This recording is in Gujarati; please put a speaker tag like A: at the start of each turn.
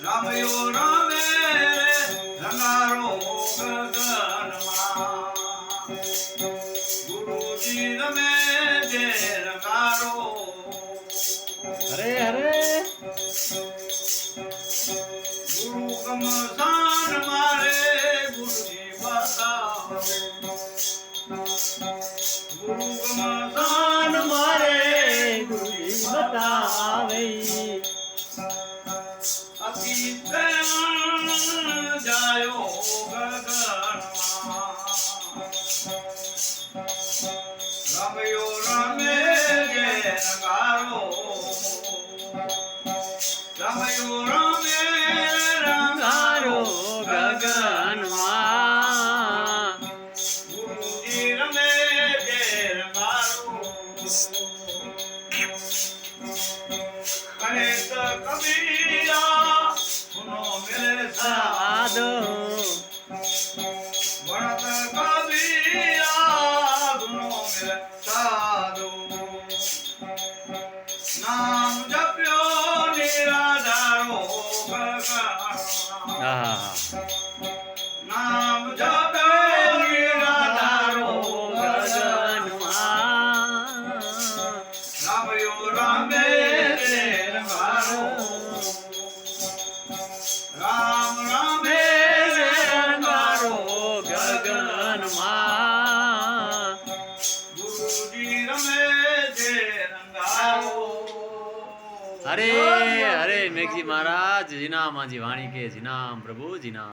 A: રામયો રામે રંગારો ગગનમાં ગુરુજી રમે જે રંગારો
B: હરે હરે
A: ગુરુ ગમસાન મારે ગુરુજી બતાવે ગુરુ ગમસાન
B: મારે ગુરુજી બતાવે
A: અતિ પ્રેમ જાયો ગગનમાં રમયો રમે જે રંગારો રમયો રમે
B: રંગારો ગગનમાં
A: ગુરુજી રમે જે રંગારો કહે તો કબીરા સુનો મેરે
B: સાધો
A: ભણત કબીરા સુનો મેરે સાધુ નામ જપ્યો નિરાધારો ભગવાન નામ જપ્યો નિરાધારો
B: ગગનમાં
A: રામયો રામે રે રંગારો રામ રામે રે રંગારો
B: ગગનમાં
A: ગુરુજી રમે જે રંગારો
B: હરે હરે મેઘજી મહારાજ જીના માજી વાણી કે જીનામ પ્રભુ જીના